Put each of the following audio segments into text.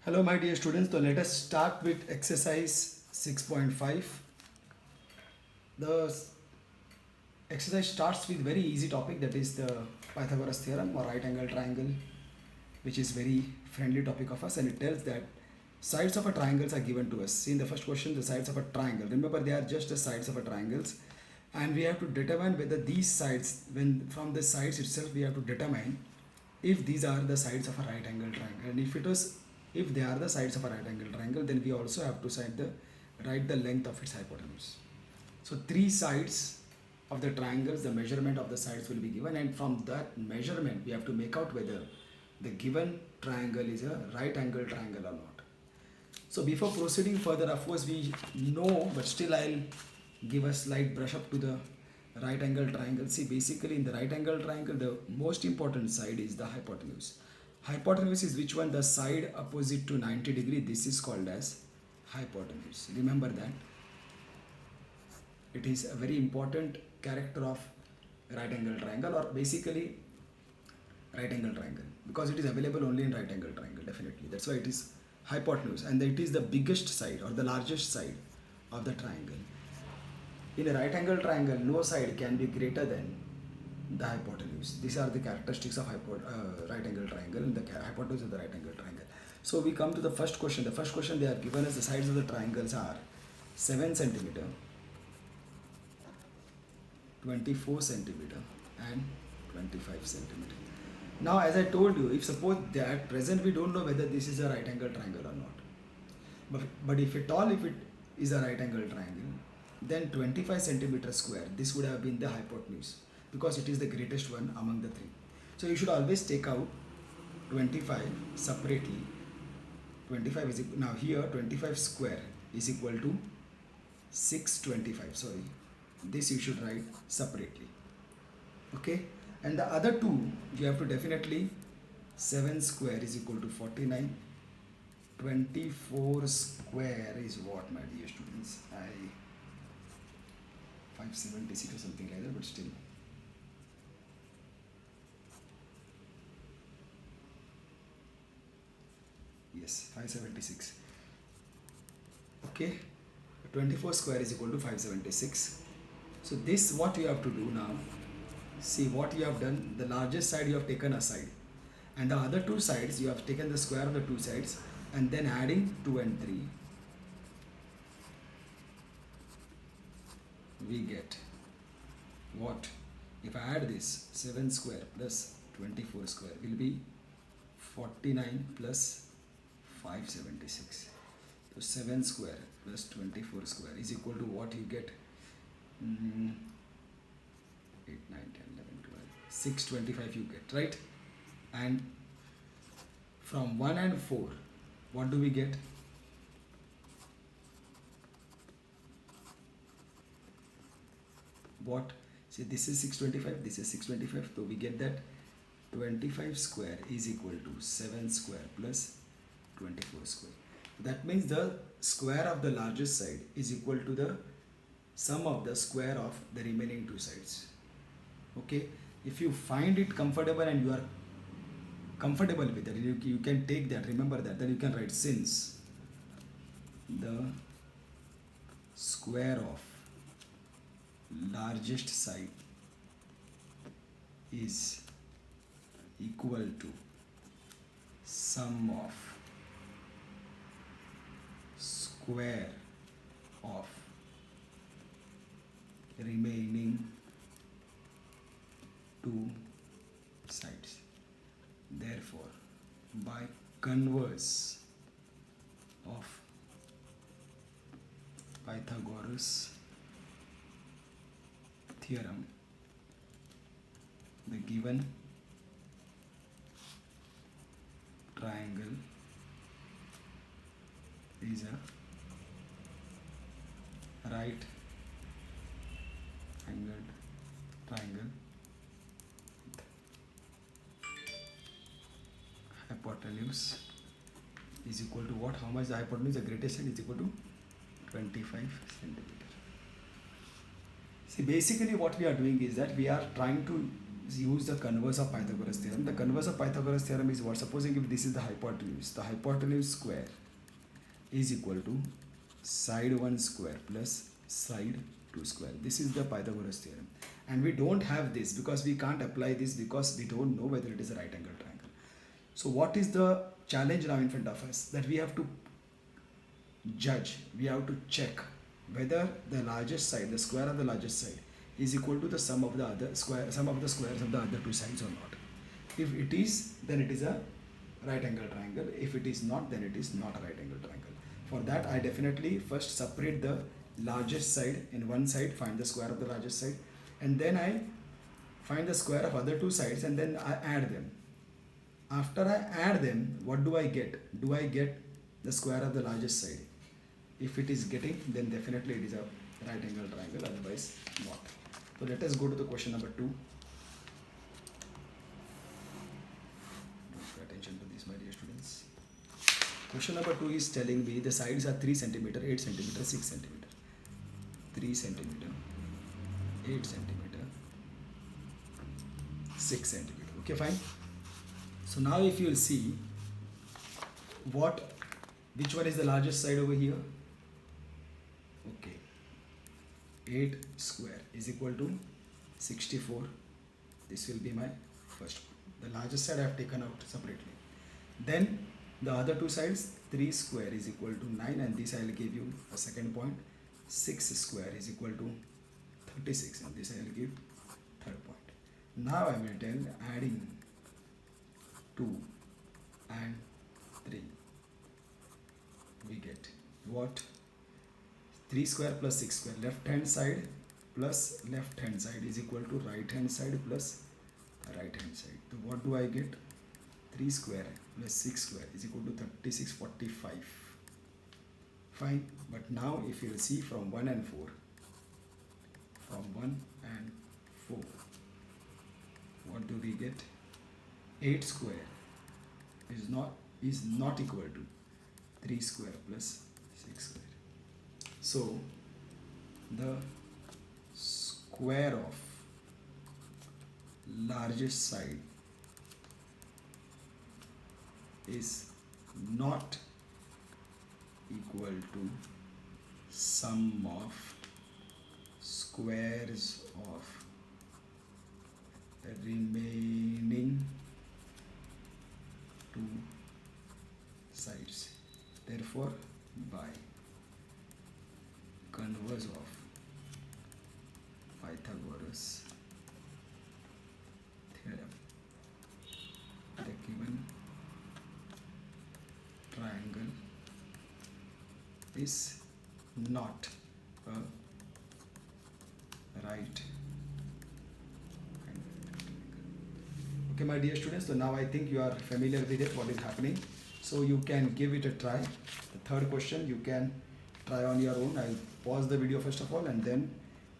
Hello, my dear students. So let us start with exercise 6.5. The exercise starts with very easy topic, that is the Pythagoras theorem or right angle triangle, which is very friendly topic of us, and it tells that sides of a triangles are given to us. See, in the first question, the sides of a triangle. Remember, they are just the sides of a triangles, and we have to determine whether these sides, when from the sides itself, we have to determine if these are the sides of a right angle triangle, and if they are the sides of a right angle triangle, then we also have to write the length of its hypotenuse. So three sides of the triangles, the measurement of the sides will be given, and from that measurement we have to make out whether the given triangle is a right angle triangle or not. So before proceeding further, of course we know, but still I'll give a slight brush up to the right angle triangle. See, basically in the right angle triangle, the most important side is the hypotenuse. Hypotenuse is which one? The side opposite to 90 degree. This is called as hypotenuse. Remember that. It is a very important character of right angle triangle, or basically right angle triangle, because it is available only in right angle triangle, definitely. That's why it is hypotenuse, and it is the biggest side or the largest side of the triangle. In a right angle triangle, no side can be greater than the hypotenuse. These are the characteristics of right angle triangle and the hypotenuse of the right angle triangle. So we come to the first question. The first question, they are given as the sides of the triangles are 7 centimeter, 24 centimeter and 25 centimeter. Now, as I told you, if suppose that at present we don't know whether this is a right angle triangle or not, but if at all, if it is a right angle triangle, then 25 centimeter square, this would have been the hypotenuse, because it is the greatest one among the three. So you should always take out 25 separately. 25 is now here 25 square is equal to 625. Sorry, this you should write separately. Okay, and the other two you have to definitely, 7 square is equal to 49. 24 square is what, my dear students? 576 or something like that, but still. Yes, 576. Okay, 24 square is equal to 576. So this, what you have to do now, see what you have done. The largest side you have taken aside, and the other two sides you have taken the square of the two sides, and then adding 2 and 3, we get what? If I add this, 7 square plus 24 square will be 49 plus 576. So 7 square plus 24 square is equal to what you get? 8, 9, 10, 11, 12. 625 you get, right? And from 1 and 4, what do we get? What? See, this is 625, this is 625, so we get that 25 square is equal to 7 square plus 24 square. That means the square of the largest side is equal to the sum of the square of the remaining two sides. Okay, if you find it comfortable and you are comfortable with it, you can take that, remember that, then you can write, since the square of largest side is equal to sum of square of remaining two sides. Therefore, by converse of Pythagoras theorem, the given triangle is a right angled triangle with hypotenuse is equal to what? How much the hypotenuse? The greatest side is equal to 25 centimeter. See, basically what we are doing is that we are trying to use the converse of Pythagoras theorem. The converse of Pythagoras theorem is what? Supposing if this is the hypotenuse square is equal to side 1 square plus side 2 square. This is the Pythagoras theorem. And we don't have this because we can't apply this because we don't know whether it is a right angle triangle. So what is the challenge now in front of us? That we have to judge, we have to check whether the largest side, the square of the largest side, is equal to the sum of the squares of the other two sides or not. If it is, then it is a right angle triangle. If it is not, then it is not a right angle triangle. For that, I definitely first separate the largest side in one side, find the square of the largest side, and then I find the square of other two sides and then I add them. After I add them, what do I get? Do I get the square of the largest side? If it is getting, then definitely it is a right angle triangle, otherwise not. So let us go to the question number 2. Pay attention to this, my dear students. Question number 2 is telling me the sides are 3 centimeter, 8 centimeter, 6 centimeter. 3 centimeter, 8 centimeter, 6 centimeter. Okay, fine. So now if you will see which one is the largest side over here? Okay. 8 square is equal to 64. This will be my first one. The largest side I have taken out separately. Then the other two sides, 3 square is equal to 9, and this I will give you a second point. 6 square is equal to 36, and this I will give third point. Now I will tell adding 2 and 3. We get what? 3 square plus 6 square. Left hand side plus left hand side is equal to right hand side plus right hand side. So what do I get? 3 square plus 6 square is equal to 3645. Fine. But now if you will see from 1 and 4, from 1 and 4, what do we get? 8 square is not equal to 3 square plus 6 square. So the square of largest side is not equal to sum of squares of the remaining two sides. Therefore, by converse of Pythagoras theorem, the given triangle is not a right angle. Okay, my dear students, so now I think you are familiar with it, what is happening. So you can give it a try. The third question you can try on your own. I'll pause the video first of all and then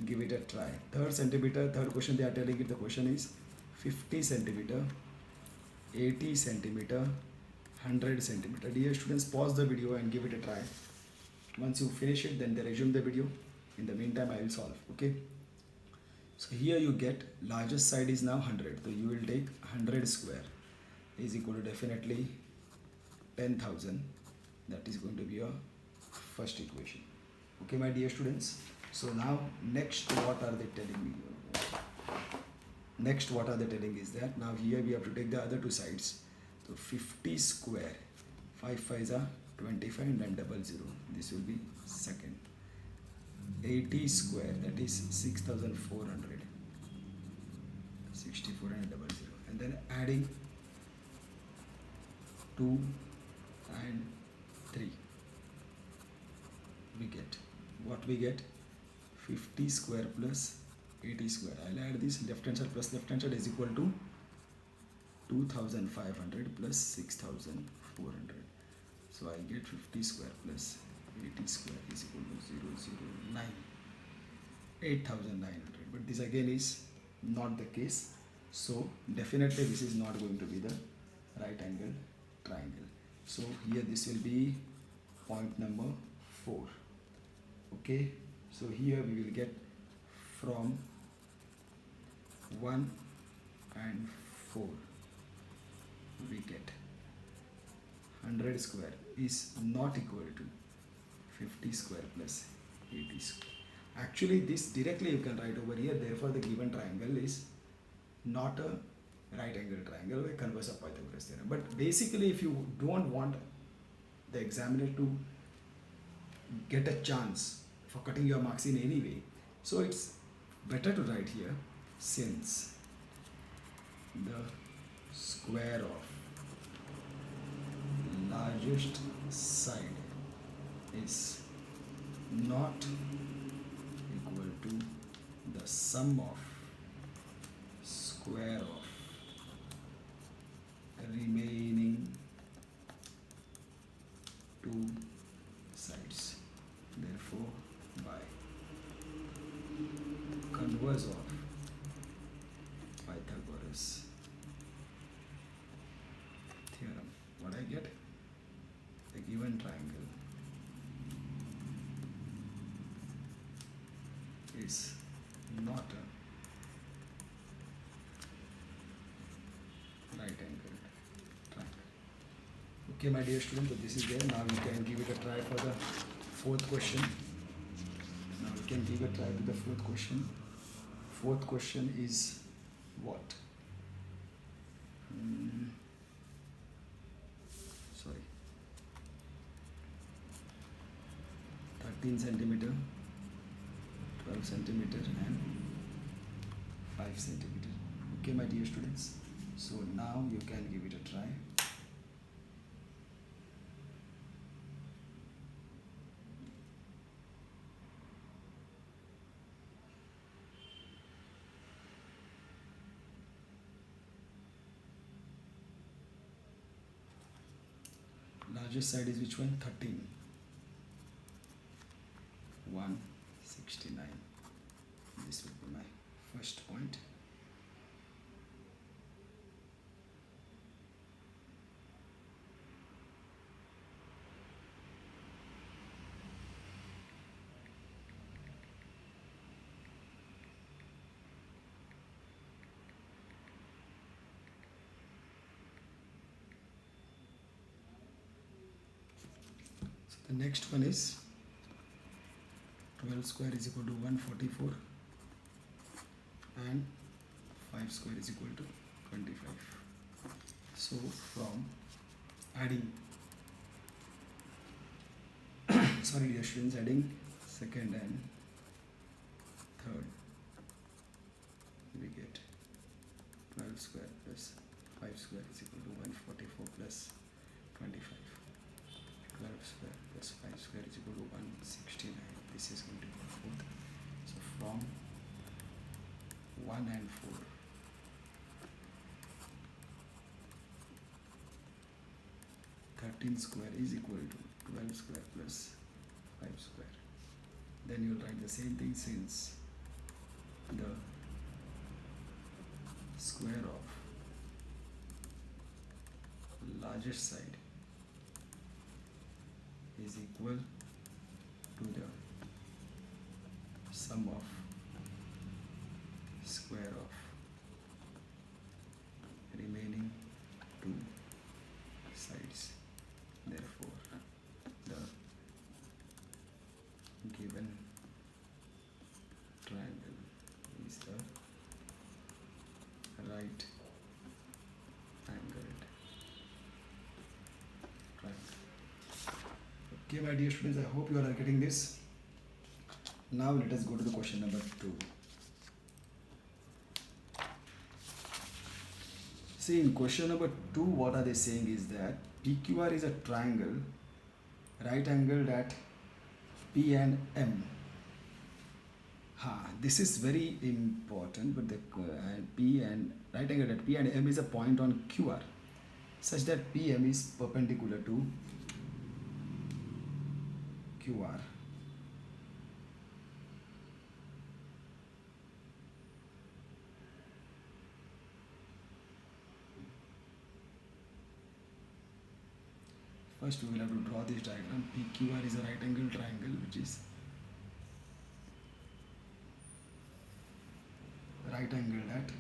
give it a try. Third question they are telling you, the question is 50 centimeter, 80 centimeter, 100 centimeter. Dear students, pause the video and give it a try. Once you finish it, then they resume the video. In the meantime, I will solve. Okay. So here you get largest side is now 100. So you will take 100 square is equal to definitely 10,000. That is going to be your first equation. Okay, my dear students. So now next what are they telling me? Next what are they telling is that now here we have to take the other two sides. So 50 square, 5 5s are 25 and then 00. This will be second. 80 square, that is 6,400. 64 and 00. And then adding 2 and 3. We get what we get? 50 square plus 80 square. I'll add this left hand side plus left hand side is equal to 2,500 plus 6,400. So I get 50 square plus 80 square is equal to 009. 8,900. But this again is not the case. So definitely this is not going to be the right angle triangle. So here this will be point number 4. Okay. So here we will get from 1 and 4, we get 100 square is not equal to 50 square plus 80 square. Actually, this directly you can write over here. Therefore, the given triangle is not a right angle triangle by converse of Pythagoras theorem. But basically, if you don't want the examiner to get a chance for cutting your marks in any way, so it's better to write here, since the square of largest side is not equal to the sum of square of remaining two sides. Therefore, by converse of Pythagoras theorem, what I get? The given triangle is not a right angled triangle. Okay, my dear student, so this is there. Now you can give it a try for the fourth question. Now we can give a try to the fourth question. Fourth question is what? Sorry. 13 centimeter, 12 centimeter and 5 centimeter. Okay, my dear students. So now you can give it a try. Largest side is which one? 13. 169. This will be my first point. So the next one is 12 square is equal to 144 and 5 square is equal to 25. So from adding sorry dear students, adding second and third, we get 12 square plus 5 square is equal to 144 plus 25. 12 square plus 5 square is equal to 169. This is going to be 4th. So from 1 and 4, square is equal to 12 square plus 5 square. Then you will write the same thing, since the square of largest side is equal to the sum of square of remaining two sides. Therefore, the given triangle is the right angled triangle. Okay, my dear students, I hope you all are getting this. Now let us go to the question number 2. See, in question number 2, what are they saying is that PQR is a triangle, right angled at P and M. This is very important, but the P and right angled at P and M is a point on QR, such that PM is perpendicular to QR. First, we will have to draw this diagram. PQR is a right angle triangle which is right angled at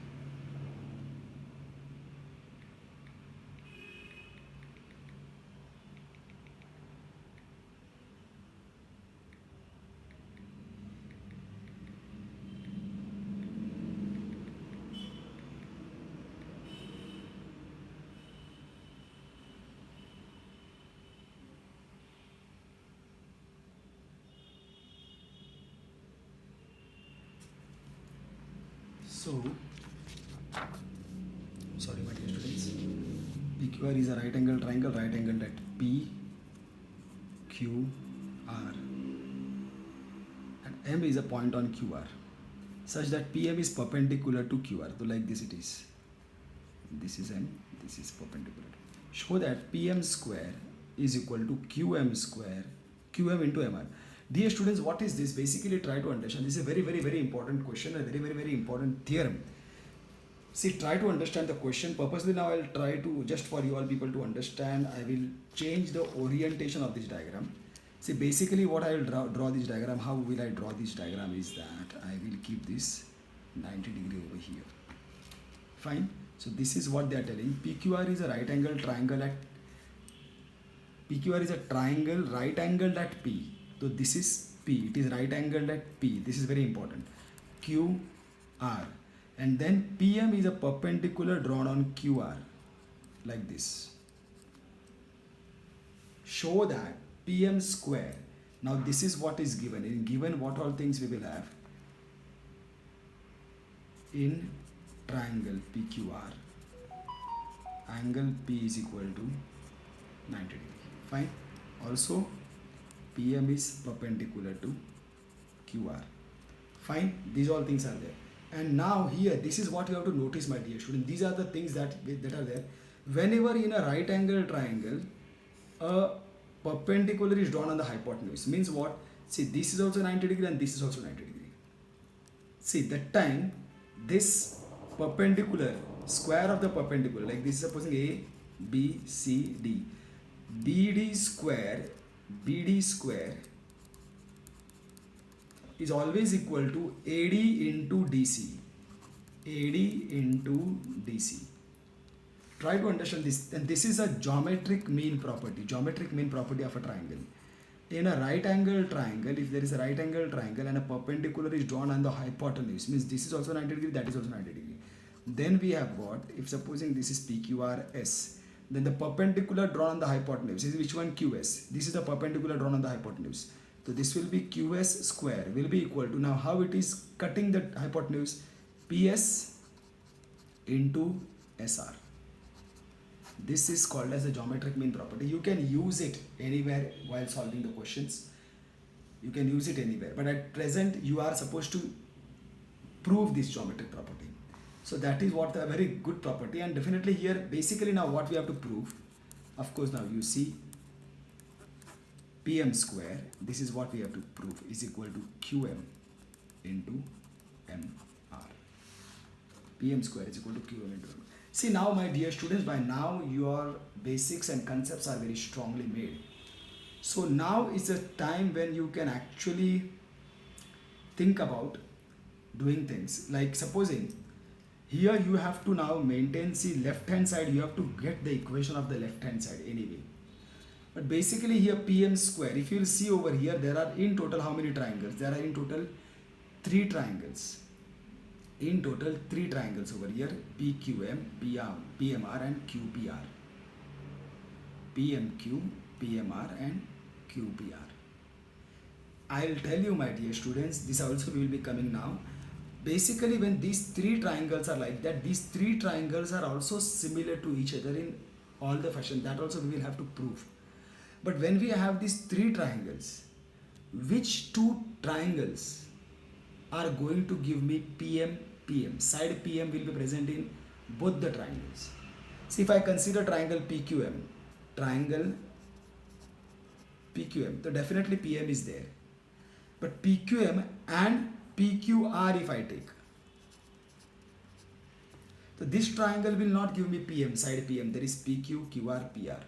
So, sorry my dear students, PQR is a right angle triangle, right angle at PQR, and M is a point on QR, such that PM is perpendicular to QR. So like this it is. This is M, this is perpendicular. Show that PM square is equal to QM square, QM into MR. Dear students, what is this? Basically try to understand. This is a very important question, a very important theorem. See, try to understand the question. Purposely now I'll try to, just for you all people to understand, I will change the orientation of this diagram. See, basically what I will draw this diagram, how will I draw this diagram is that I will keep this 90 degree over here. Fine. So this is what they are telling. PQR is a right angle triangle at PQR is a triangle right angled at P. So this is P. It is right angled at P. This is very important. QR. And then PM is a perpendicular drawn on QR. Like this. Show that PM square. Now this is what is given. In given what all things we will have. In triangle PQR, angle P is equal to 90 degree. Fine. Also PM is perpendicular to QR. Fine. These all things are there. And now here, this is what you have to notice, my dear student. These are the things that are there. Whenever in a right angle triangle, a perpendicular is drawn on the hypotenuse. Means what? See, this is also 90 degree and this is also 90 degree. See, that time this perpendicular, square of the perpendicular, like this is supposing A, B, C, D. BD square is always equal to AD into DC. AD into DC. Try to understand this. And this is a geometric mean property of a triangle. In a right angle triangle, if there is a right angle triangle and a perpendicular is drawn on the hypotenuse, means this is also 90 degree, that is also 90 degree. Then we have got, if supposing this is PQRS, then the perpendicular drawn on the hypotenuse is which one? QS. This is the perpendicular drawn on the hypotenuse. So this will be QS square will be equal to, now how it is cutting the hypotenuse? PS into SR. This is called as a geometric mean property. You can use it anywhere while solving the questions. You can use it anywhere. But at present, you are supposed to prove this geometric property. So that is what a very good property. And definitely here, basically now what we have to prove. Of course, now you see PM square. This is what we have to prove is equal to QM into MR. PM square is equal to QM into MR. See now, my dear students, by now your basics and concepts are very strongly made. So now is a time when you can actually think about doing things. Like supposing here you have to now maintain, see left hand side, you have to get the equation of the left hand side anyway. But basically here PM square, if you will see over here, there are in total how many triangles? There are in total 3 triangles. In total 3 triangles over here, PQM, PMR and QPR. PMQ, PMR and QPR. I'll tell you, my dear students, this also will be coming now. Basically when these 3 triangles are like that, these 3 triangles are also similar to each other in all the fashion. That also we will have to prove. But when we have these 3 triangles, which 2 triangles are going to give me PM? Side PM will be present in both the triangles. See, if I consider triangle PQM, so definitely PM is there. But PQM and PQR if I take, so this triangle will not give me PM, side PM. There is PQ, QR, PR.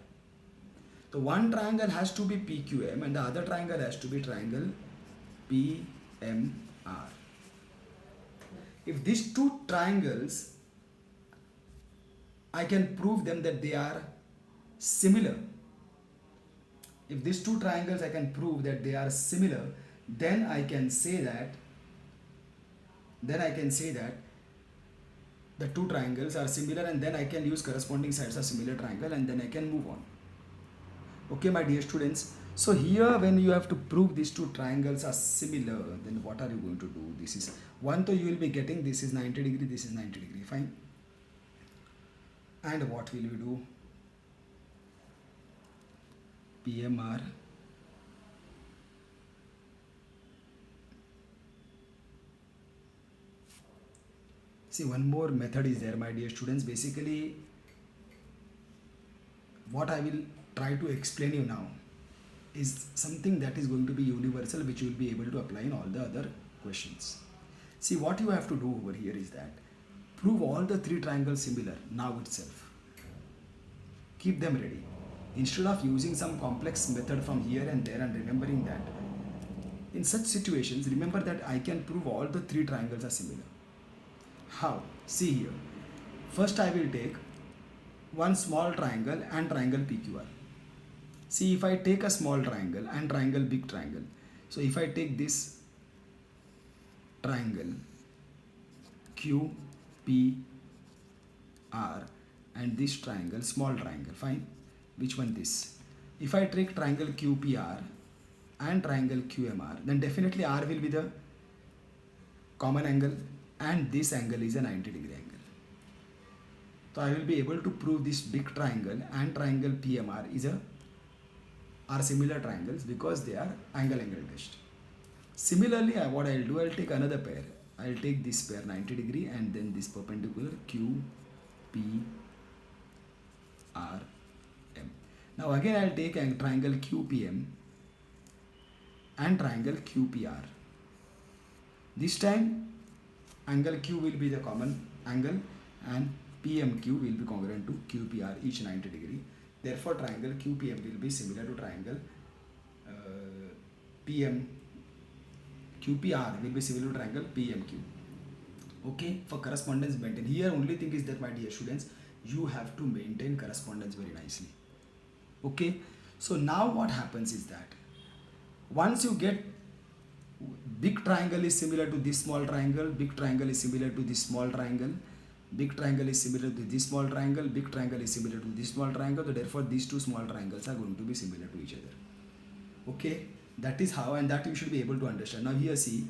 So one triangle has to be PQM and the other triangle has to be triangle PMR. If these 2 triangles, I can prove them that they are similar. If these 2 triangles I can prove that they are similar, then I can say that the 2 triangles are similar, and then I can use corresponding sides of similar triangle, and then I can move on. Okay, my dear students. So here when you have to prove these two triangles are similar, then what are you going to do? This is one, so you will be getting this is 90 degree, this is 90 degree, fine. And what will we do? PMR see, one more method is there, my dear students. Basically, what I will try to explain you now is something that is going to be universal, which you will be able to apply in all the other questions. See, what you have to do over here is that prove all the three triangles similar now itself. Keep them ready. Instead of using some complex method from here and there and remembering that, in such situations, remember that I can prove all the three triangles are similar. How? See here. First, I will take one small triangle and triangle PQR. See, if I take a small triangle and triangle big triangle, so if I take this triangle QPR and this triangle small triangle, fine. Which one this? If I take triangle QPR and triangle QMR, then definitely R will be the common angle and this angle is a 90 degree angle. So I will be able to prove this big triangle and triangle PMR are similar triangles because they are angle test. Similarly, what I will do, I will take another pair. I will take this pair 90 degree and then this perpendicular QPRM. Now again I will take a triangle QPM and triangle QPR. This time angle Q will be the common angle and PMQ will be congruent to QPR, each 90 degree. Therefore, triangle QPM will be similar to triangle QPR will be similar to triangle PMQ. Okay, for correspondence maintain. Here only thing is that, my dear students, you have to maintain correspondence very nicely. Okay, so now what happens is that once you get big triangle is similar to this small triangle, big triangle is similar to this small triangle, big triangle is similar to this small triangle, big triangle is similar to this small triangle, so therefore these two small triangles are going to be similar to each other. Okay, that is how, and that you should be able to understand. Now here see,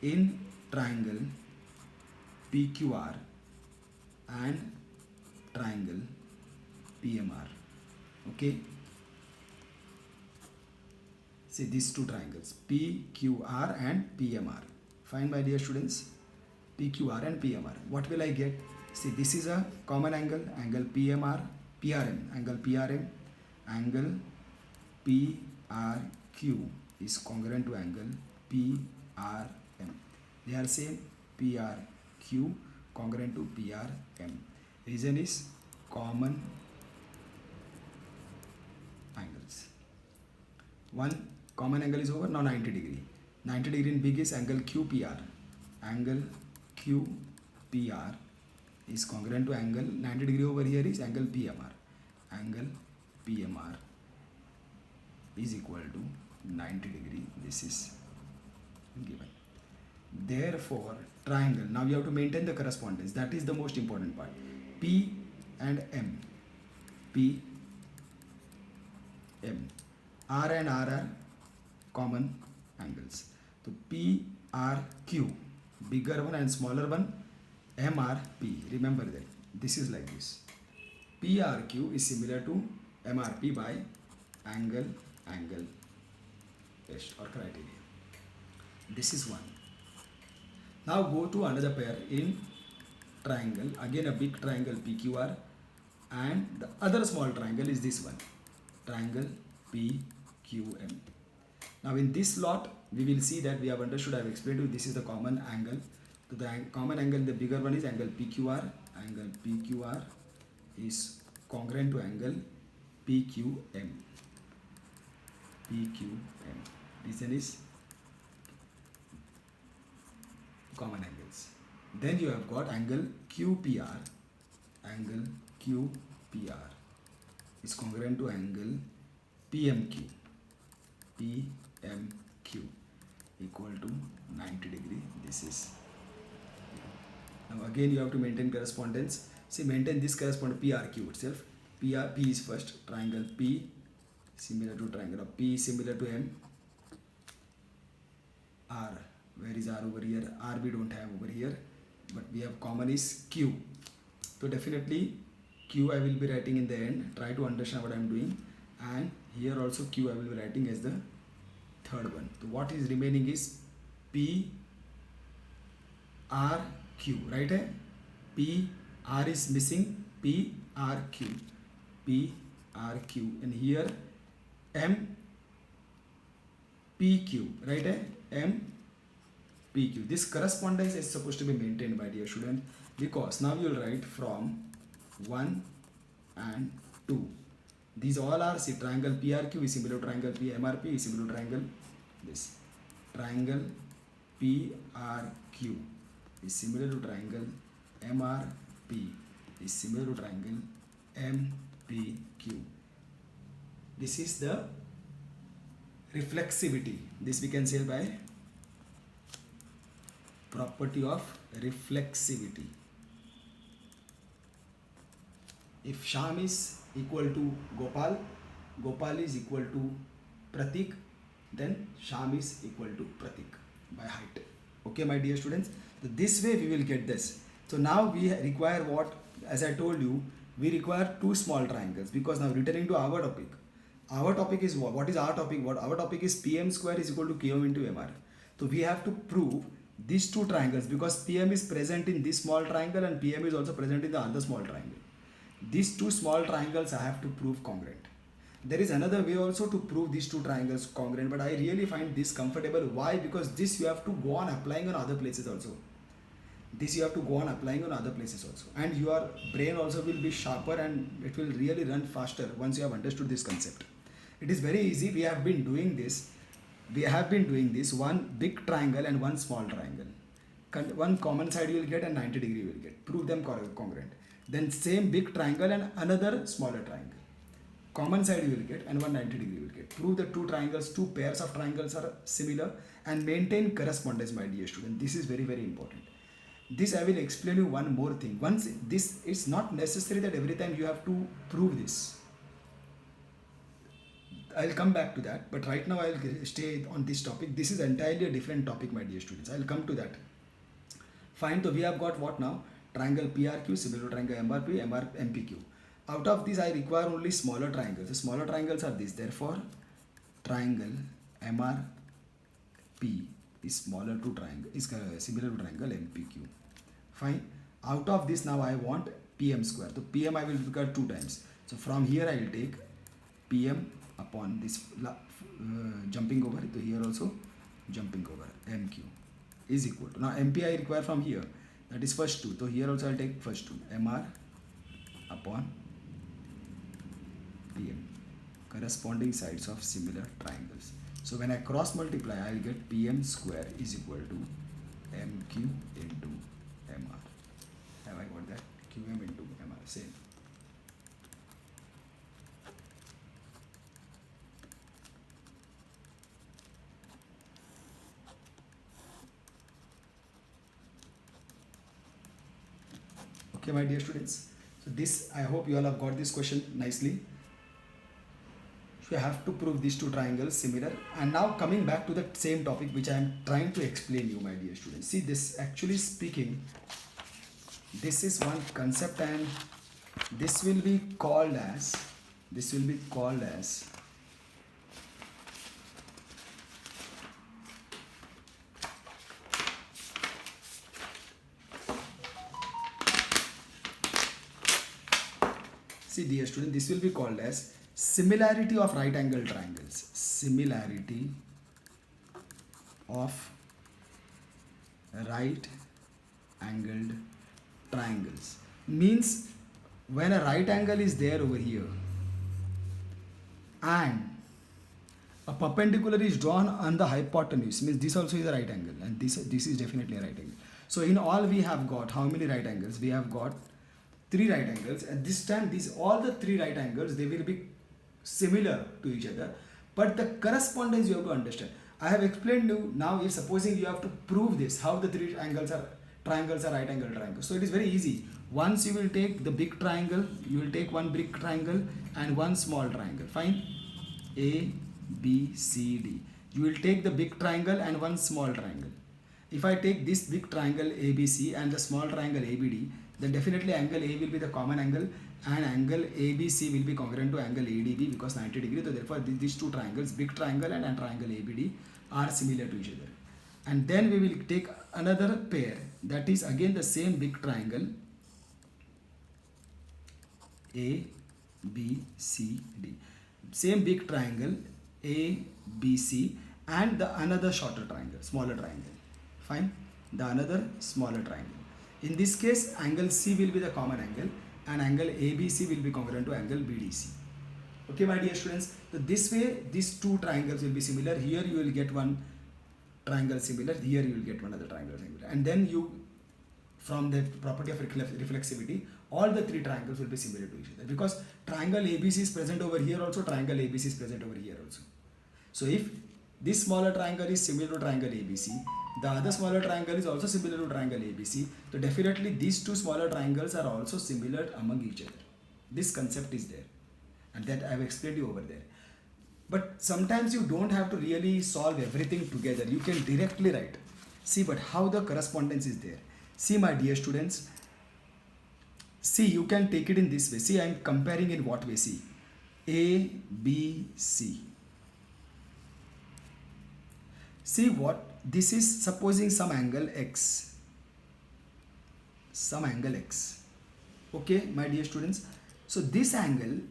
in triangle PQR and triangle PMR, okay, see these two triangles PQR and PMR, fine my dear students, PQR and PMR. What will I get? See, this is a common angle, angle PMR, PRM, angle PRM, angle PRQ is congruent to angle PRM. They are same, PRQ congruent to PRM. Reason is common angles. One common angle is over, now 90 degree. 90 degree in big is angle QPR. Angle QPR is congruent to angle 90 degree over here is angle PMR. Angle PMR is equal to 90 degree. This is given. Therefore, triangle, now you have to maintain the correspondence. That is the most important part. P and M. P, M. R and R are common angles. So P, R, Q, bigger one and smaller one, M, R, P. Remember that. This is like this. P, R, Q is similar to M, R, P by angle test or criteria. This is one. Now go to another pair in triangle. Again a big triangle PQR and the other small triangle is this one. Triangle PQM. Now in this lot we will see that we have understood, I have explained to you, this is the common angle. So the common angle, the bigger one is angle PQR. Angle PQR is congruent to angle PQM. PQM. Reason is common angles. Then you have got angle QPR. Angle QPR is congruent to angle PMQ. PMQ equal to 90 degree. This is. Now again you have to maintain correspondence. See, maintain this correspondence PRQ itself. P is first, triangle PRQ similar to triangle of P similar to M. R, where is R over here? R we don't have over here, but we have common is Q. So definitely Q I will be writing in the end. Try to understand what I am doing. And here also Q I will be writing as the third one. So what is remaining is P R Q, right? P R is missing, P R Q, P R Q, and here M P Q, right? M P Q. This correspondence is supposed to be maintained, my dear student, because now you will write from 1 and 2. These all are, see, triangle PRQ is similar to triangle PMRP is similar to triangle this. Triangle PRQ is similar to triangle MRP is similar to triangle MPQ. This is the reflexivity. This we can say by property of reflexivity. If Sham is equal to Gopal, Gopal is equal to Pratik, then Sham is equal to Pratik by height. Okay, my dear students. So this way we will get this. So now we require what? As I told you, we require two small triangles, because now returning to our topic. Our topic is what? What is our topic? What our topic is PM square is equal to QM into MR. So we have to prove these two triangles, because PM is present in this small triangle and PM is also present in the other small triangle. These two small triangles I have to prove congruent. There is another way also to prove these two triangles congruent, but I really find this comfortable. Why? Because this you have to go on applying on other places also. This you have to go on applying on other places also, and your brain also will be sharper and it will really run faster once you have understood this concept. It is very easy. We have been doing this. One big triangle and one small triangle. One common side you will get and 90 degree you will get. Prove them congruent. Then same big triangle and another smaller triangle. Common side you will get and 190 degree you will get. Prove the two triangles, two pairs of triangles are similar, and maintain correspondence, my dear student. This is very, very important. This I will explain you one more thing. Once this, it's not necessary that every time you have to prove this. I'll come back to that, but right now I'll stay on this topic. This is entirely a different topic, my dear students. I'll come to that. Fine. So we have got what now? Triangle PRQ similar to triangle MRP, MPQ. Out of these, I require only smaller triangles. The smaller triangles are these. Therefore, triangle MRP is smaller to triangle, is similar to triangle MPQ. Fine. Out of this, now I want PM square. So PM I will require 2 times. So from here I will take PM upon this jumping over. So here also jumping over MQ is equal to, now MP I require from here, that is first 2. So here also I'll take first 2, MR upon PM, corresponding sides of similar triangles. So when I cross multiply, I'll get PM square is equal to MQ into MR. Have I got that? QM into MR, same. Okay, my dear students. So this, I hope you all have got this question nicely. So you have to prove these two triangles similar. And now coming back to the same topic which I am trying to explain you, my dear students. See, this actually speaking, this is one concept, and this will be called as see, dear student, this will be called as similarity of right angle triangles. Similarity of right angled triangles means when a right angle is there over here and a perpendicular is drawn on the hypotenuse, means this also is a right angle, and this is definitely a right angle. So in all we have got how many right angles? We have got 3 right angles, and this time all the 3 right angles, they will be similar to each other, but the correspondence you have to understand. I have explained you. Now if supposing you have to prove this, how the 3 triangles are right angle triangles. So it is very easy. Once you will take the big triangle, you will take one big triangle and one small triangle. Fine. A, B, C, D. You will take the big triangle and one small triangle. If I take this big triangle ABC and the small triangle ABD, then definitely angle A will be the common angle and angle ABC will be congruent to angle ADB because 90 degree. So therefore these two triangles, big triangle and triangle ABD, are similar to each other. And then we will take another pair that is again the same big triangle A, B, C, D. Same big triangle A, B, C and the another shorter triangle, smaller triangle. Fine. The another smaller triangle. In this case, angle C will be the common angle and angle ABC will be congruent to angle BDC. Okay, my dear students. So this way, these two triangles will be similar. Here you will get one triangle similar. Here you will get one other triangle similar. And then you, from the property of reflexivity, all the three triangles will be similar to each other because triangle ABC is present over here also, triangle ABC is present over here also. So if this smaller triangle is similar to triangle ABC, the other smaller triangle is also similar to triangle ABC, so definitely these two smaller triangles are also similar among each other. This concept is there and that I have explained you over there. But sometimes you don't have to really solve everything together. You can directly write. See, but how the correspondence is there. See, my dear students, see, you can take it in this way. See, I am comparing in what way? See, A, B, C. See what? This is supposing some angle X. Some angle X. Okay, my dear students. So this angle,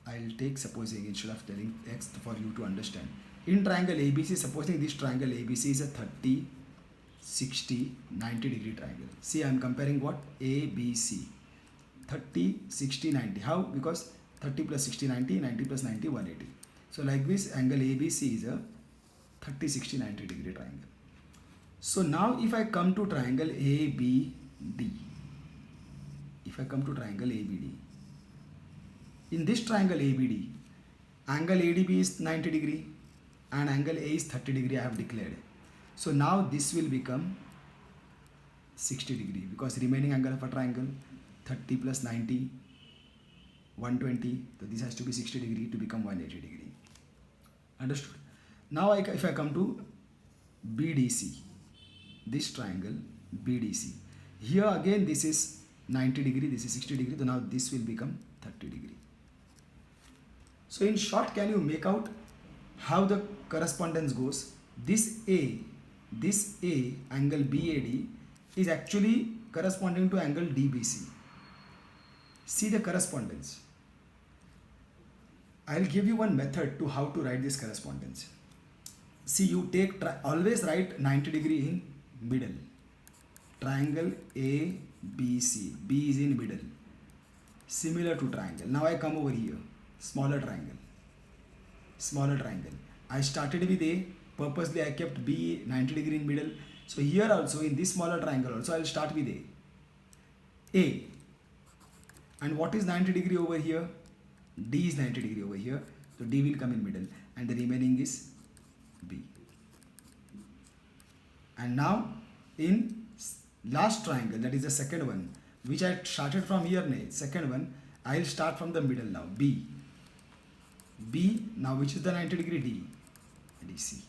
I'll take supposing instead of telling X for you to understand. In triangle ABC, supposing this triangle ABC is a 30, 60, 90 degree triangle. See, I'm comparing what? A, B, C. 30, 60, 90. How? Because 30 plus 60, 90, 90 plus 90, 180. So like this, angle ABC is a 30, 60, 90 degree triangle. So now if I come to triangle ABD, if I come to triangle ABD, in this triangle ABD, angle ADB is 90 degree and angle A is 30 degree I have declared. So now this will become 60 degree because remaining angle of a triangle 30 plus 90, 120. So this has to be 60 degree to become 180 degree. Understood? Now if I come to BDC, this triangle BDC, here again this is 90 degree, this is 60 degree, so now this will become 30 degree. So in short, can you make out how the correspondence goes? This A angle BAD is actually corresponding to angle DBC. See the correspondence. I'll give you one method to how to write this correspondence. See, you take, always write 90 degree in middle. Triangle ABC, B is in middle. Similar to triangle. Now I come over here, smaller triangle. I started with A, purposely I kept B 90 degree in middle. So here also in this smaller triangle also I'll start with A. And what is 90 degree over here? D is 90 degree over here. So D will come in middle and the remaining is B. And now in last triangle, that is the second one, which I started from here, second one, I'll start from the middle now, B. Now which is the 90 degree? D. DC.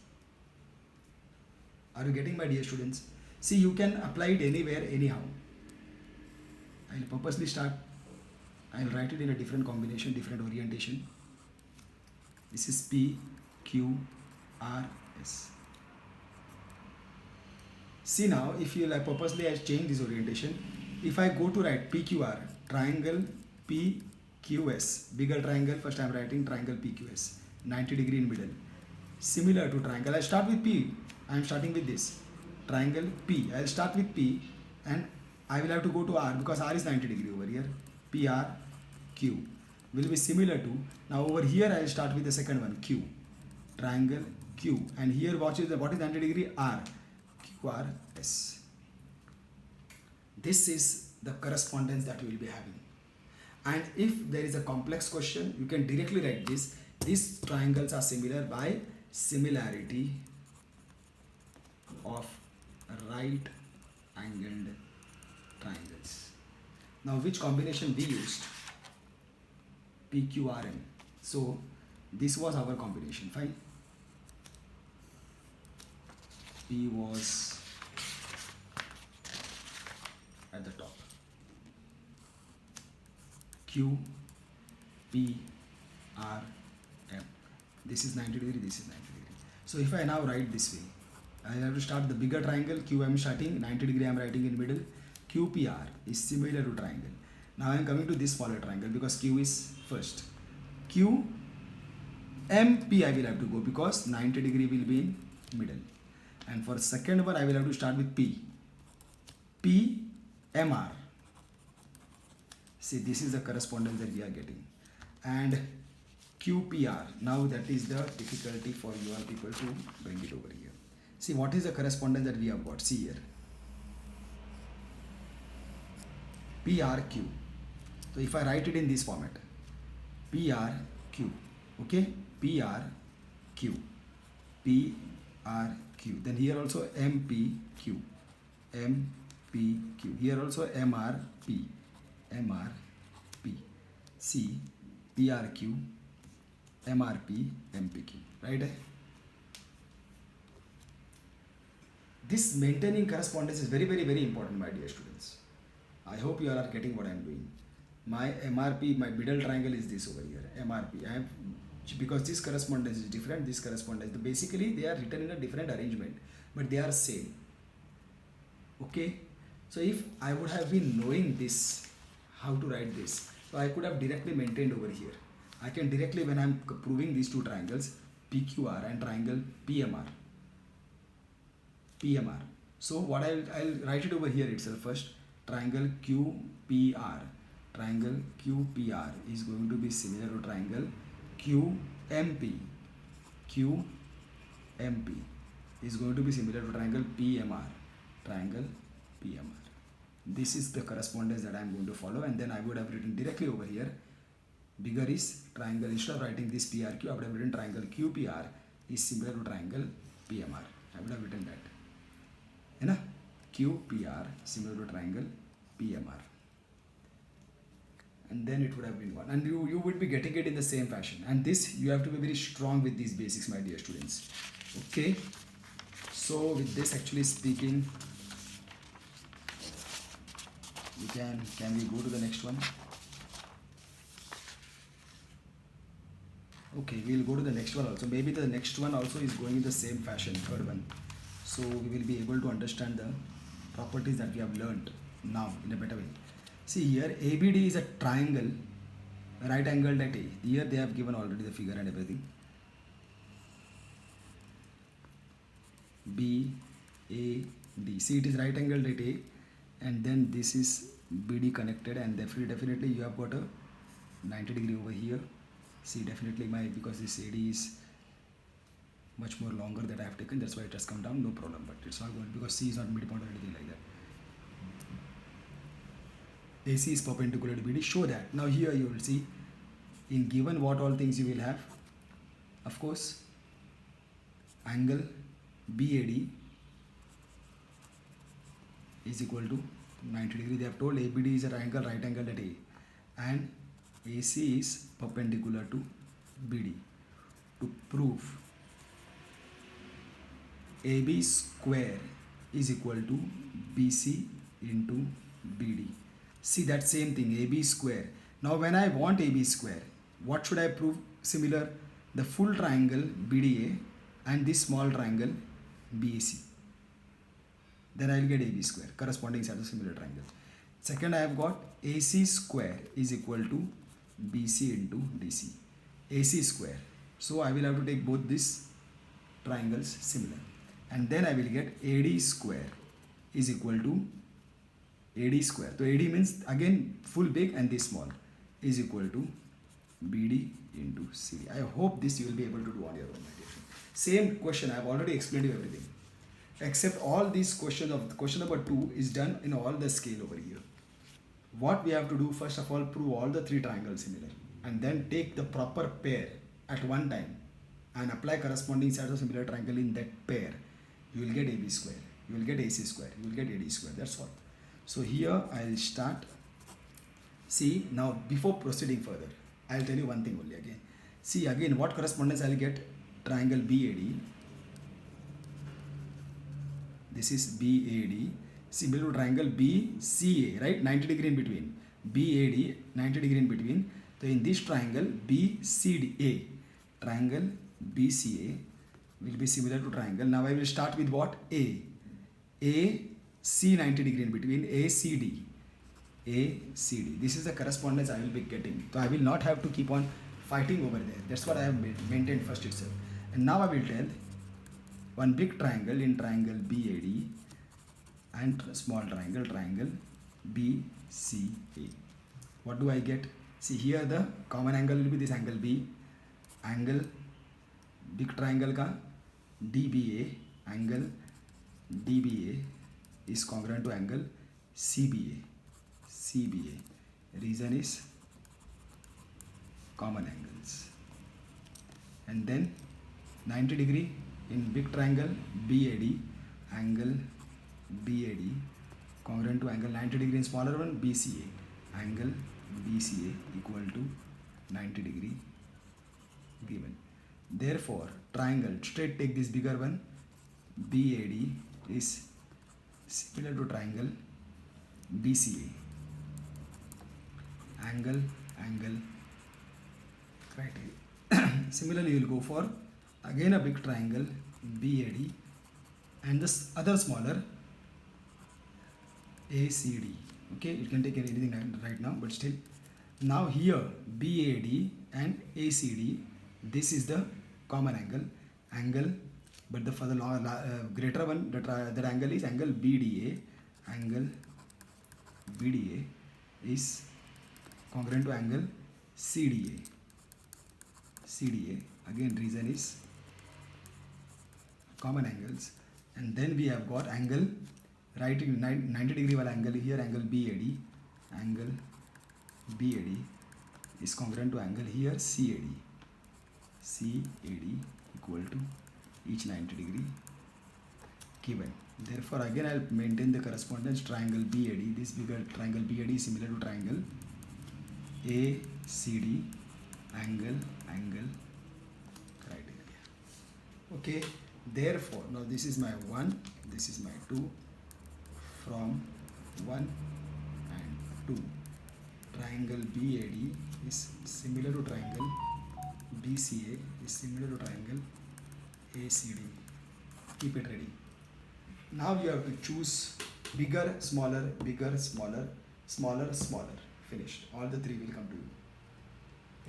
Are you getting, my dear students? See, you can apply it anywhere, anyhow. I'll purposely start. I'll write it in a different combination, different orientation. This is P, Q, R, S. See now, if you like, purposely I change this orientation. If I go to write PQR, triangle PQS, bigger triangle, first I am writing triangle PQS, 90 degree in middle. Similar to triangle, I start with P. I am starting with this. Triangle P. I will start with P and I will have to go to R because R is 90 degree over here. PRQ will be similar to, now over here I will start with the second one, Q. Triangle Q. And here what is 90 degree? R. QRS. This is the correspondence that we will be having. And if there is a complex question, you can directly write this. These triangles are similar by similarity of right angled triangles. Now which combination we used? PQRM. So this was our combination. Fine. P was at the top. Q, P, R, M. This is 90 degree, this is 90 degree. So if I now write this way, I have to start the bigger triangle, QM starting, 90 degree I am writing in middle, QPR is similar to triangle. Now I am coming to this smaller triangle because Q is first. Q, M, P I will have to go because 90 degree will be in middle. And for second one I will have to start with P. P, M, R. See, this is the correspondence that we are getting. And QPR, now that is the difficulty for you all people to bring it over here. See, what is the correspondence that we have got? See here. PRQ. So if I write it in this format, PRQ, okay, PRQ, PRQ. Then here also MPQ, MPQ. Here also MRP, MRP. C, PRQ, MRP, MPQ. Right? This maintaining correspondence is very, very, very important, my dear students. I hope you all are getting what I am doing. My MRP, my middle triangle is this over here, MRP. I have, because this correspondence is different, this correspondence, basically they are written in a different arrangement, but they are same. Okay, so if I would have been knowing this, how to write this, so I could have directly maintained over here. I can directly, when I am proving these two triangles, PQR and triangle PMR. PMR. So what I'll write it over here itself first. Triangle QPR. Triangle QPR is going to be similar to triangle QMP. QMP is going to be similar to triangle PMR. Triangle PMR. This is the correspondence that I am going to follow, and then I would have written directly over here. Bigger is triangle, instead of writing this PRQ, I would have written triangle QPR is similar to triangle PMR. I would have written that. You know? QPR similar to triangle PMR. And then it would have been one. And you would be getting it in the same fashion. And this, you have to be very strong with these basics, my dear students. Okay. So with this actually speaking, can we go to the next one? Okay, we'll go to the next one also. Maybe the next one also is going in the same fashion, third one. So we will be able to understand the properties that we have learned now in a better way. See here, ABD is a triangle, right angled at A. Here they have given already the figure and everything. B, A, D. See, it is right angled at A, and then this is BD connected, and definitely you have got a 90 degree over here. See, definitely because this AD is much more longer that I have taken, that's why it has come down, no problem, but it's not going because C is not midpoint or anything like that. AC is perpendicular to BD, show that. Now here you will see, in given what all things you will have, of course, angle BAD is equal to 90 degree. They have told ABD is a triangle right angle at A, and AC is perpendicular to BD. To prove AB square is equal to BC into BD. See, that same thing, AB square. Now when I want AB square, what should I prove similar? The full triangle BDA and this small triangle BAC. Then I will get AB square, corresponding side of similar triangle. Second, I have got AC square is equal to BC into DC. AC square. So I will have to take both these triangles similar. And then I will get AD square is equal to AD square. So AD means again full big and this small is equal to BD into CD. I hope this you will be able to do on your own. Same question, I have already explained you everything. Except all these questions of question number 2 is done in all the scale over here. What we have to do, first of all, prove all the three triangles similar, and then take the proper pair at one time and apply corresponding sides of similar triangle in that pair. You will get AB square, you will get AC square, you will get AD square. That's all. So here I will start. See, now before proceeding further, I'll tell you one thing only again. See again what correspondence I'll get. Triangle BAD. This is BAD. Similar to triangle BCA, right? 90 degree in between. BAD, 90 degree in between. So in this triangle BCDA, triangle BCA will be similar to triangle. Now I will start with what? AC 90 degree in between. ACD. ACD. This is the correspondence I will be getting. So I will not have to keep on fighting over there. That's what I have maintained first itself. And now I will tell one big triangle in triangle BAD and small triangle BCA. What do I get? See here the common angle will be this angle B. Angle big triangle ka DBA, angle DBA is congruent to angle CBA. CBA. Reason is common angles. And then 90 degree in big triangle BAD, angle BAD congruent to angle 90 degree in smaller one BCA, angle BCA equal to 90 degree given. Therefore triangle, straight take this bigger one, BAD is similar to triangle BCA, angle criteria. Similarly you will go for again a big triangle BAD and this other smaller ACD. Okay, you can take anything right now, but still now here BAD and ACD, this is the common angle, but the for the greater one, that angle is angle BDA. Angle BDA is congruent to angle CDA. CDA again reason is common angles. And then we have got angle right in 90 degree wala angle here, angle BAD. Angle BAD is congruent to angle here CAD. CAD equal to each 90 degree given. Therefore again I will maintain the correspondence triangle BAD. This bigger triangle BAD is similar to triangle ACD, angle criteria. Okay, therefore now this is my 1, this is my 2. From 1 and 2, triangle BAD is similar to triangle BCA is similar to triangle ACD. Keep it ready. Now you have to choose bigger, smaller, bigger, smaller, smaller, smaller. Finished. All the 3 will come to you.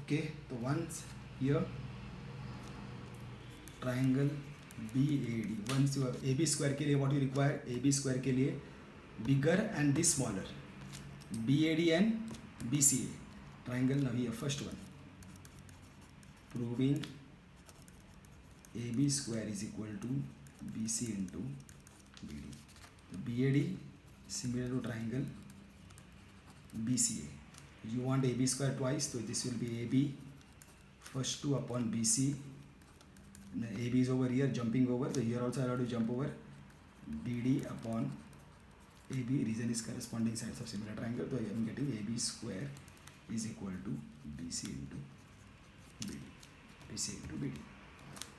Okay, the ones here triangle BAD. Once you have AB square के लिए what you require? AB square के लिए bigger and this smaller. BAD and BCA. Triangle now here first one. Proving AB square is equal to BC into BD. BAD similar to triangle BCA. You want AB square twice, so this will be AB first 2 upon BC. Then AB is over here, jumping over. So here also I have to jump over BD upon AB. Reason is corresponding sides of similar triangle. So I am getting AB square is equal to BC into BD. BC into BD.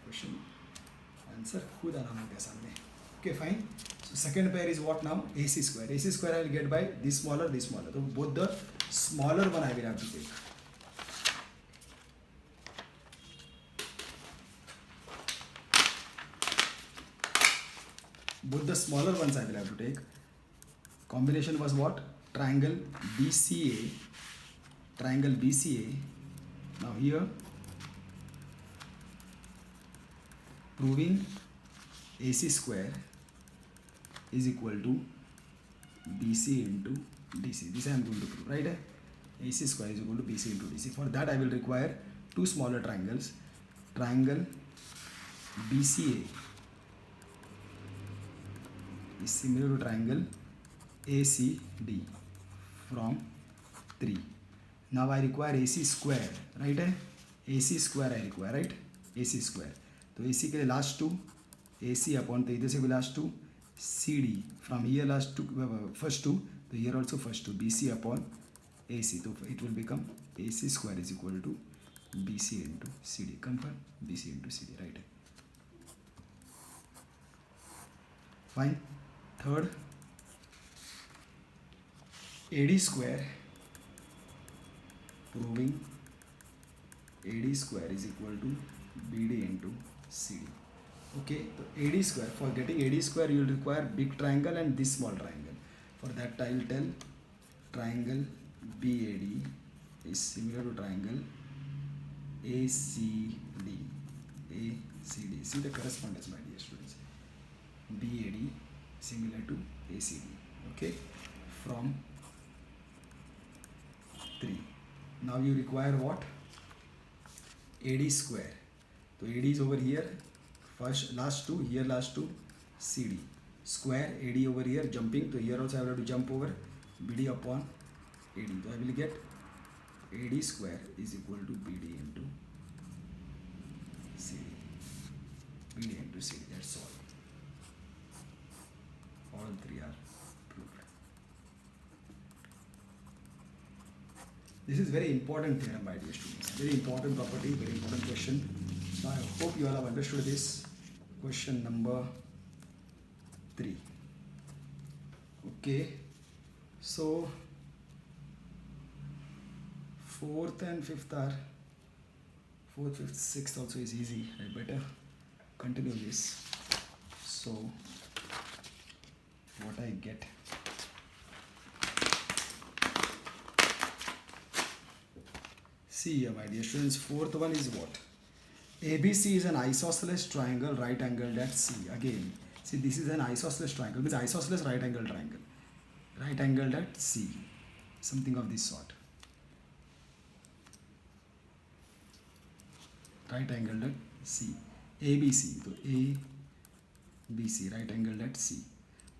Question answer खुद आना होगा सामने. Okay, fine. So second pair is what now? AC square. AC square I will get by this smaller, this smaller. So both the smaller one I will have to take. Both the smaller ones I will have to take. Combination was what? Triangle BCA. Triangle BCA. Now here proving AC square is equal to BC into DC. This I am going to prove, right? AC square is equal to BC into DC. For that I will require 2 smaller triangles. Triangle BCA is similar to triangle ACD from 3. Now I require AC square, right? AC square I require, right? AC square. तो AC के लिए last 2 AC upon, तो इधर से भी last 2 CD from here last 2 first 2, तो here also first 2 BC upon AC. So it will become AC square is equal to BC into CD. Confirm BC into CD, right? Fine. Third, AD square, proving AD square is equal to BD into CD. Okay, so AD square, for getting AD square you will require big triangle and this small triangle. For that I will tell triangle BAD is similar to triangle ACD. ACD. See the correspondence, my dear students. BAD similar to ACD. Okay, from 3. Now you require what? AD square. So AD is over here. First, last two, here last two, CD. Square, AD over here, jumping. So here also I will have to jump over BD upon AD. So I will get AD square is equal to BD into CD. BD into CD, that's all. All three are proved. This is very important theorem, my dear students. Very important property, very important question. Now I hope you all have understood this. Question number 3. Okay, so 4th and 5th are 4th, 5th, 6th also is easy. I better continue this. So what I get, see here, my dear students, 4th one is what? ABC is an isosceles triangle right angled at C. Again, see, this is an isosceles triangle, means isosceles right angled triangle, right angled at C, something of this sort. Right angled at C. ABC, so ABC right angled at C.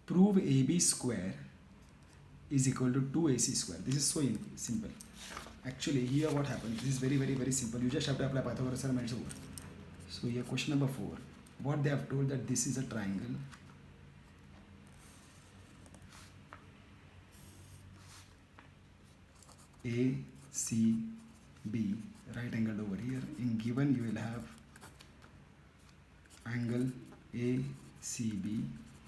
Prove AB square is equal to 2AC square. This is so simple. Actually, here what happens, this is very, very, very simple. You just have to apply Pythagoras theorem and it's over. So here question number 4. What they have told that this is a triangle ACB right angled over here. In given you will have angle ACB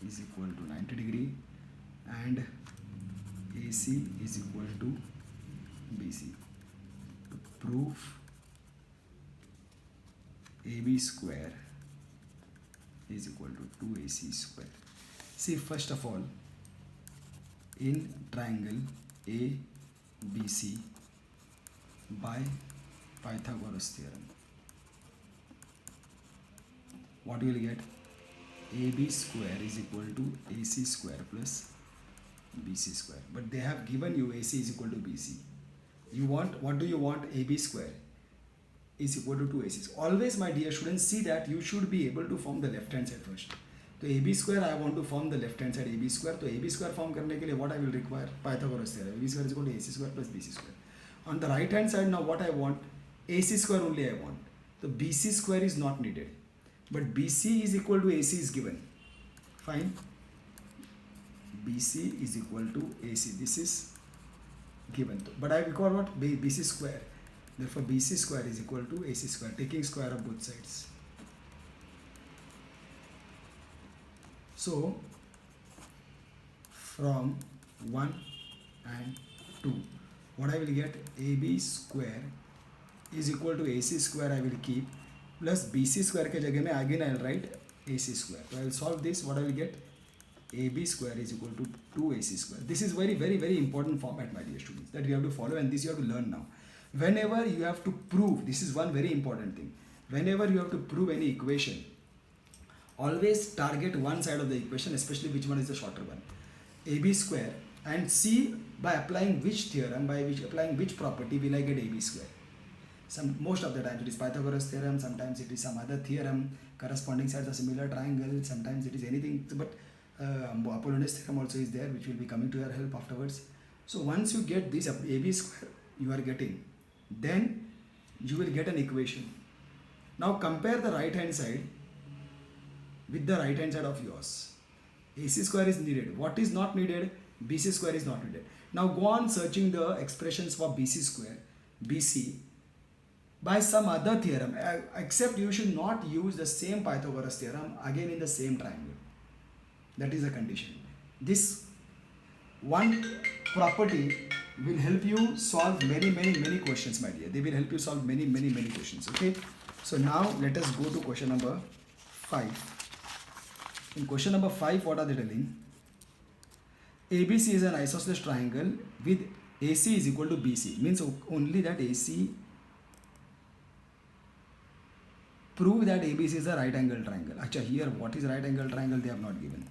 is equal to 90 degree and AC is equal to BC. To prove AB square is equal to 2AC square. See, first of all, in triangle ABC by Pythagoras theorem, what you will get? AB square is equal to AC square plus BC square. But they have given you AC is equal to BC. You want, what do you want? AB square is equal to 2AC. Always, my dear students, see that you should be able to form the left hand side first. So AB square, I want to form the left hand side AB square. So AB square form करने के लिए what I will require? Pythagoras theorem. AB square is equal to AC square plus BC square. On the right hand side now, what I want? AC square only I want. So BC square is not needed. But BC is equal to AC is given. Fine. BC is equal to AC. This is given. But I require what? BC square. Therefore, BC square is equal to AC square, taking square of both sides. So, from 1 and 2, what I will get? AB square is equal to AC square I will keep, plus BC square के जगह में again I will write AC square. So I will solve this. What I will get? AB square is equal to 2AC square. This is very, very, very important format, my dear students, that you have to follow, and this you have to learn now. Whenever you have to prove, this is one very important thing. Whenever you have to prove any equation, always target one side of the equation, especially which one is the shorter one. AB square, and see by applying which theorem, applying which property will I get AB square. Most of the time it is Pythagoras theorem, sometimes it is some other theorem, corresponding sides of similar triangle, sometimes it is anything, but Apollonius theorem also is there, which will be coming to your help afterwards. So once you get this AB square you are getting, then you will get an equation. Now compare the right hand side with the right hand side of yours. AC square is needed. What is not needed? BC square is not needed. Now go on searching the expressions for BC square, BC, by some other theorem, except you should not use the same Pythagoras theorem again in the same triangle. That is the condition. This one property will help you solve many questions, my dear. They will help you solve many questions. Okay. So now let us go to question number 5. In question number 5, what are they telling? ABC is an isosceles triangle with AC is equal to BC. Means only that AC, prove that ABC is a right angle triangle. Actually, here what is right angle triangle they have not given.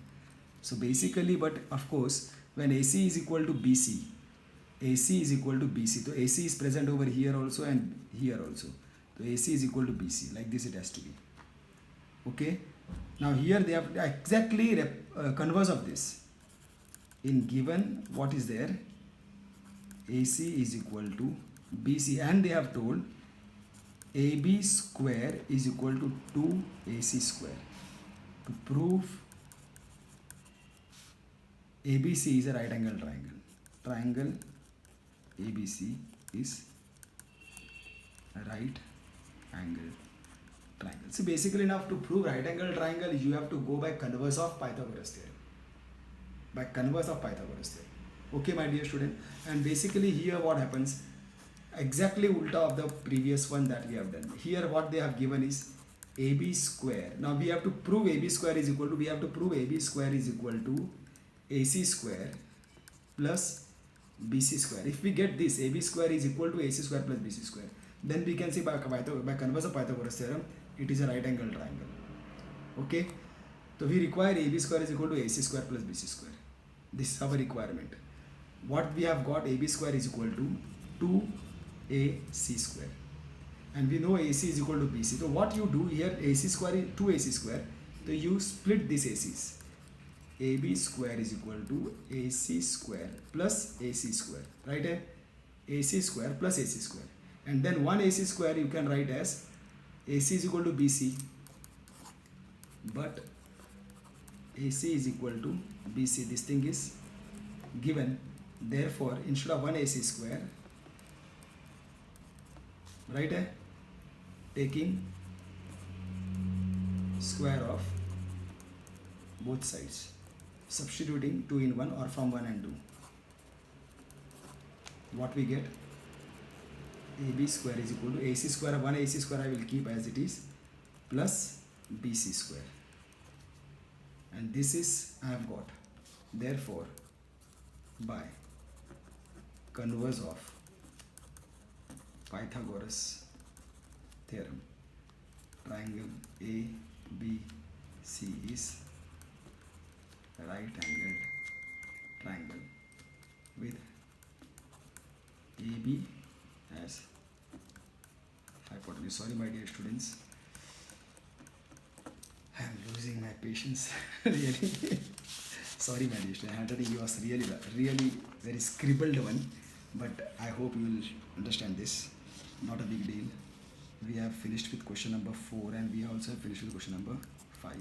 So basically, but of course, when AC is equal to BC, AC is equal to BC. So AC is present over here also and here also. So AC is equal to BC. Like this it has to be. Okay. Now here they have exactly converse of this. In given what is there, AC is equal to BC, and they have told AB square is equal to 2AC square. To prove ABC is a right angle triangle. Triangle ABC is a right angle triangle. So basically now to prove right angle triangle, you have to go by converse of Pythagoras theorem. By converse of Pythagoras theorem. Okay, my dear student. And basically here what happens, exactly ulta of the previous one that we have done. Here what they have given is AB square. Now we have to prove AB square is equal to, AC square plus BC square. If we get this, AB square is equal to AC square plus BC square, then we can see by converse of Pythagoras theorem, it is a right angle triangle. Okay. So we require AB square is equal to AC square plus BC square. This is our requirement. What we have got, AB square is equal to 2AC square. And we know AC is equal to BC. So what you do here, AC square is 2AC square. So you split these ACs. AB square is equal to AC square plus AC square. Right? AC square plus AC square. And then one AC square you can write as AC is equal to BC. But AC is equal to BC. This thing is given. Therefore, instead of one AC square, right, taking square of both sides, substituting 2 in 1 or from 1 and 2. What we get? AB square is equal to AC square. One AC square I will keep as it is, plus BC square. And this is I have got. Therefore, by converse of Pythagoras theorem, triangle ABC is a right angled triangle with AB as hypotenuse. Sorry, my dear students, I am losing my patience. Really. Sorry, my dear student. Handwriting was really very scribbled one, but I hope you will understand this. Not a big deal. We have finished with question number 4, and we also have finished with question number 5.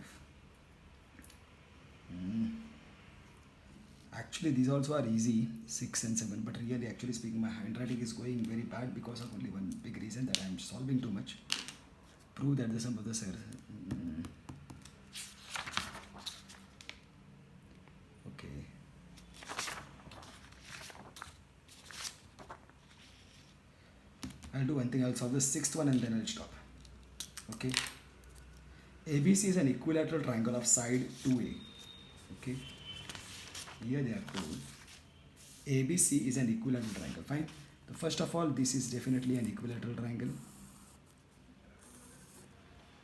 Actually, these also are easy, 6 and 7, but really, actually speaking, my handwriting is going very bad because of only one big reason, that I am solving too much. Prove that the sum of the sir. Okay. I'll do one thing, I'll solve the 6th one and then I'll stop. Okay. ABC is an equilateral triangle of side 2A. Okay. Here they are told ABC is an equilateral triangle. Fine. So first of all, this is definitely an equilateral triangle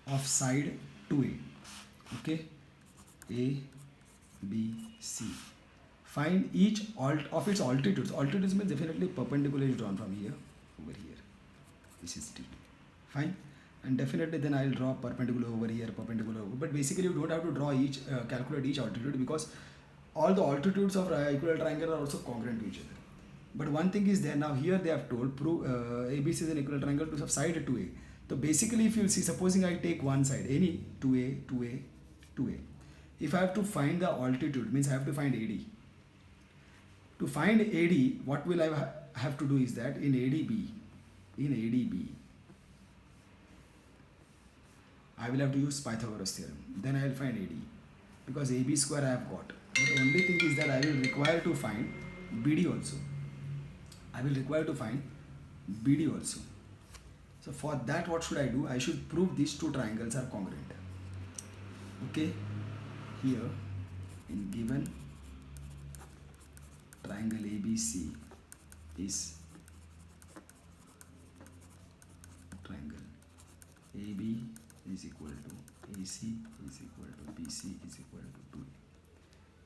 of side 2A. Okay. A, B, C. Find each of its altitudes. Altitudes means definitely perpendicular is drawn from here over here. This is T. Fine. And definitely then I will draw perpendicular over here, perpendicular over. But basically you don't have to draw each, calculate each altitude, because all the altitudes of equilateral triangle are also congruent to each other. But one thing is there, now here they have told prove ABC is an equilateral triangle to side 2A. So basically if you will see, supposing I take one side, any 2A, 2A, 2A. If I have to find the altitude, means I have to find AD. To find AD, what will I have to do is that in ADB, I will have to use Pythagoras theorem. Then I will find AD, because AB square I have got. But the only thing is that I will require to find BD also. I will require to find BD also. So for that, what should I do? I should prove these two triangles are congruent. Okay, here in given triangle ABC is triangle AB is equal to AC is equal to BC is equal to 2A.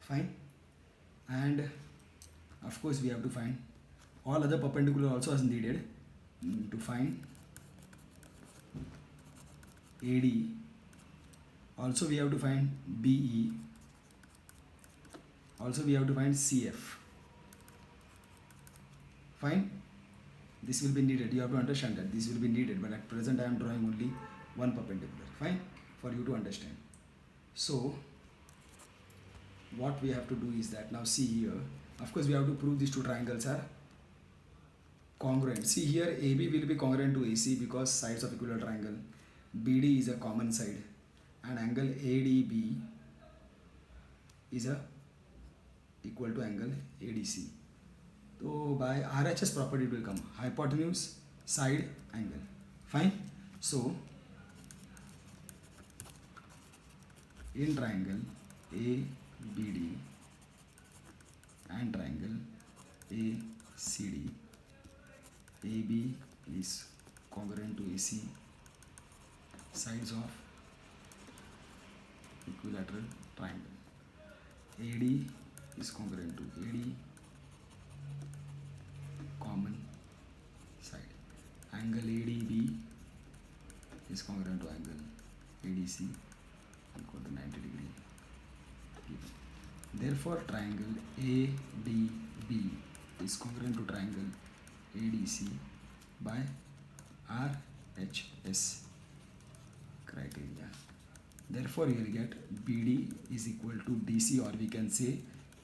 Fine. And of course we have to find all other perpendicular also as needed. To find AD, also we have to find BE, also we have to find CF. Fine. This will be needed. You have to understand that this will be needed, but at present I am drawing only one perpendicular. Fine, for you to understand. So what we have to do is that, now see here, of course we have to prove these two triangles are congruent. See here, AB will be congruent to AC because sides of equilateral triangle. BD is a common side, and angle ADB is equal to angle ADC. So by RHS property it will come hypotenuse side angle. Fine. So in triangle ABD and triangle ACD, AB is congruent to AC, sides of equilateral triangle. AD is congruent to AD, common side. Angle ADB is congruent to angle ADC, equal to 90 degree. Therefore, triangle ADB is congruent to triangle ADC by RHS criteria. Therefore, you will get BD is equal to DC, or we can say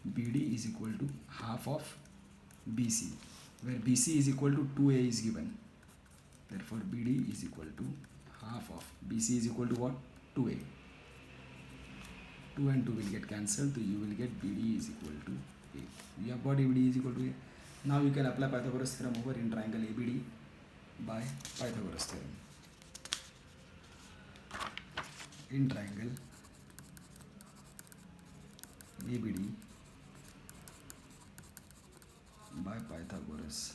BD is equal to half of BC, where BC is equal to 2A is given. Therefore, BD is equal to half of BC is equal to what? 2A. 2 and 2 will get cancelled, so you will get BD is equal to A. You have got BD is equal to A. Now you can apply Pythagoras theorem over in triangle ABD by Pythagoras theorem. In triangle ABD by Pythagoras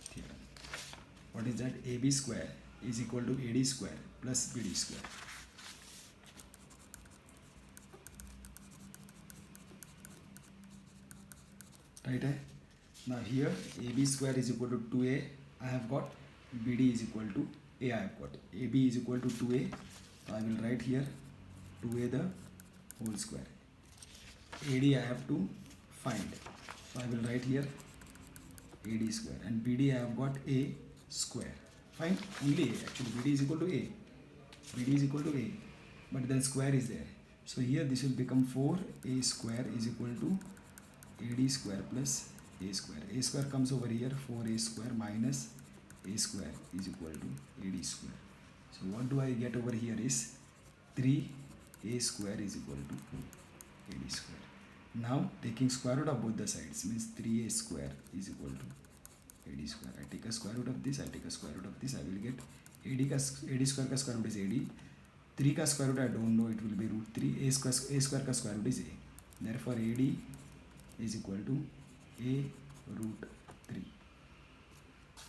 theorem. What is that? AB square is equal to AD square plus BD square. Right? Now here AB square is equal to 2A. I have got BD is equal to A. I have got AB is equal to 2A. So I will write here 2A the whole square. AD I have to find. So I will write here AD square, and BD I have got A square. Fine. Only A. Actually BD is equal to A. BD is equal to A. But then square is there. So here this will become 4A square is equal to AD square plus A square. A square comes over here, 4A square minus A square is equal to AD square. So what do I get over here is 3A square is equal to AD square. Now taking square root of both the sides means 3A square is equal to AD square. I take a square root of this, I take a square root of this, I will get AD square ka square root is AD. 3 ka square root I don't know, it will be root 3. A square ka square root is A. Therefore AD is equal to A root 3.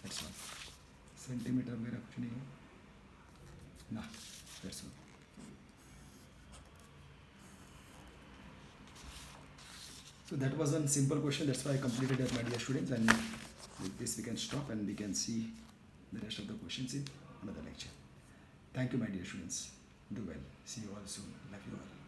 That's all. Centimeter मेरा कुछ नहीं है ना. That's all. So that was one simple question. That's why I completed it, my dear students. And with this we can stop and we can see the rest of the questions in another lecture. Thank you, my dear students. Do well. See you all soon. Love you all.